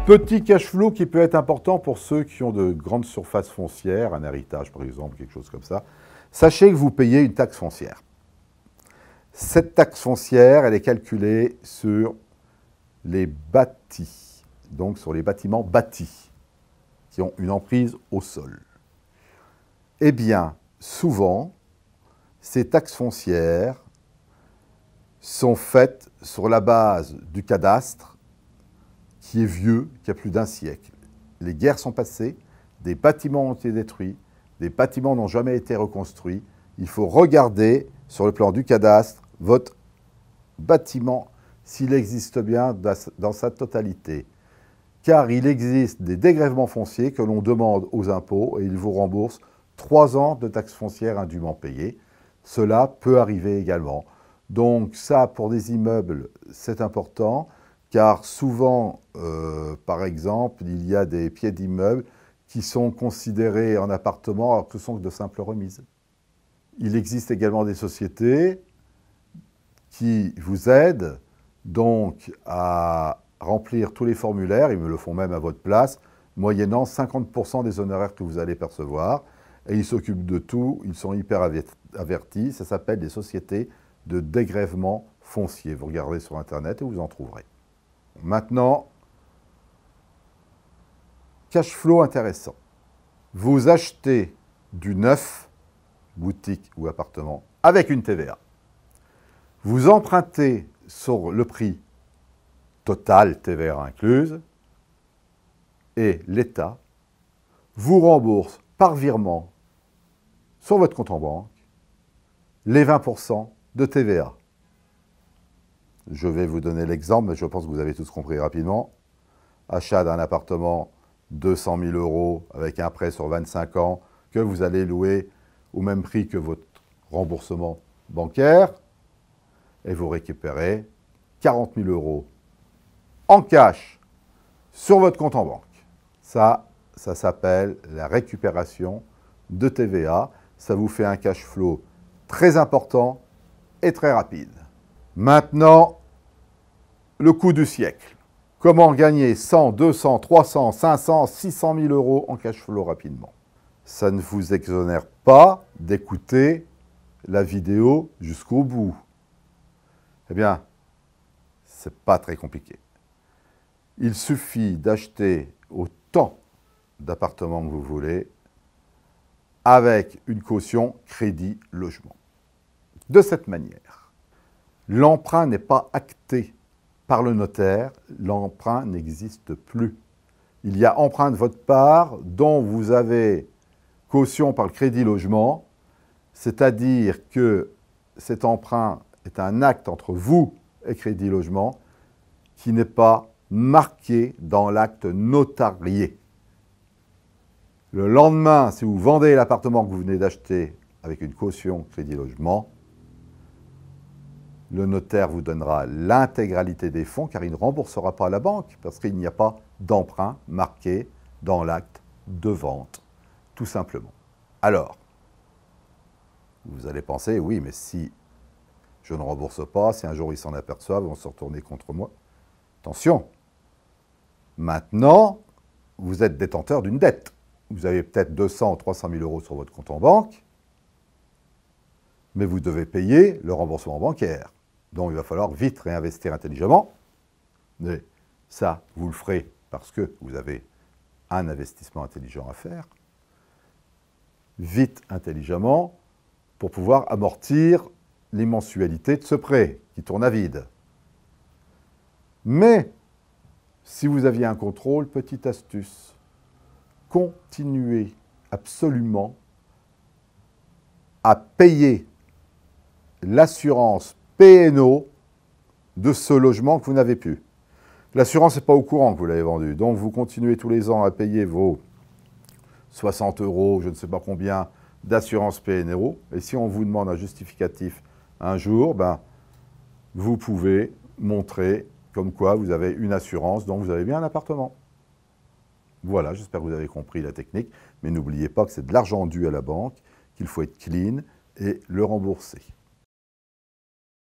Petit cash flow qui peut être important pour ceux qui ont de grandes surfaces foncières, un héritage par exemple, quelque chose comme ça. Sachez que vous payez une taxe foncière. Cette taxe foncière, elle est calculée sur les bâtis, donc sur les bâtiments bâtis, qui ont une emprise au sol. Eh bien, souvent, ces taxes foncières sont faites sur la base du cadastre qui est vieux, qui a plus d'un siècle. Les guerres sont passées, des bâtiments ont été détruits, des bâtiments n'ont jamais été reconstruits. Il faut regarder sur le plan du cadastre votre bâtiment s'il existe bien dans sa totalité. Car il existe des dégrèvements fonciers que l'on demande aux impôts et ils vous remboursent 3 ans de taxes foncières indûment payées. Cela peut arriver également. Donc ça, pour des immeubles, c'est important, car souvent, par exemple, il y a des pieds d'immeubles qui sont considérés en appartements alors que ce sont de simples remises. Il existe également des sociétés qui vous aident donc à remplir tous les formulaires, ils me le font même à votre place, moyennant 50% des honoraires que vous allez percevoir. Et ils s'occupent de tout, ils sont hyper avertis, ça s'appelle des sociétés de dégrèvement foncier. Vous regardez sur Internet et vous en trouverez. Maintenant, cash flow intéressant. Vous achetez du neuf, boutique ou appartement, avec une TVA. Vous empruntez sur le prix total, TVA incluse, et l'État vous rembourse par virement sur votre compte en banque les 20% de TVA. Je vais vous donner l'exemple, mais je pense que vous avez tous compris rapidement. Achat d'un appartement 200 000 € avec un prêt sur 25 ans que vous allez louer au même prix que votre remboursement bancaire et vous récupérez 40 000 € en cash sur votre compte en banque. Ça s'appelle la récupération de TVA. Ça vous fait un cash flow très important et très rapide. Maintenant, le coût du siècle. Comment gagner 100, 200, 300, 500, 600 000 € en cash flow rapidement? Ça ne vous exonère pas d'écouter la vidéo jusqu'au bout. Eh bien, c'est pas très compliqué. Il suffit d'acheter autant d'appartements que vous voulez avec une caution crédit logement. De cette manière, l'emprunt n'est pas acté par le notaire, l'emprunt n'existe plus. Il y a emprunt de votre part dont vous avez caution par le crédit logement, c'est-à-dire que cet emprunt est un acte entre vous et crédit logement qui n'est pas marqué dans l'acte notarié. Le lendemain, si vous vendez l'appartement que vous venez d'acheter avec une caution crédit logement, le notaire vous donnera l'intégralité des fonds car il ne remboursera pas la banque parce qu'il n'y a pas d'emprunt marqué dans l'acte de vente, tout simplement. Alors, vous allez penser, oui, mais si je ne rembourse pas, si un jour ils s'en aperçoivent, ils vont se retourner contre moi. Attention, maintenant, vous êtes détenteur d'une dette. Vous avez peut-être 200 ou 300 000 € sur votre compte en banque, mais vous devez payer le remboursement bancaire. Donc, il va falloir vite réinvestir intelligemment. Mais ça, vous le ferez parce que vous avez un investissement intelligent à faire. Vite, intelligemment, pour pouvoir amortir les mensualités de ce prêt qui tourne à vide. Mais, si vous aviez un contrôle, petite astuce, continuez absolument à payer l'assurance P&O de ce logement que vous n'avez plus. L'assurance n'est pas au courant que vous l'avez vendu, donc vous continuez tous les ans à payer vos 60 €, je ne sais pas combien, d'assurance P&O, et si on vous demande un justificatif un jour, ben, vous pouvez montrer comme quoi vous avez une assurance, donc vous avez bien un appartement. Voilà, j'espère que vous avez compris la technique, mais n'oubliez pas que c'est de l'argent dû à la banque, qu'il faut être clean et le rembourser.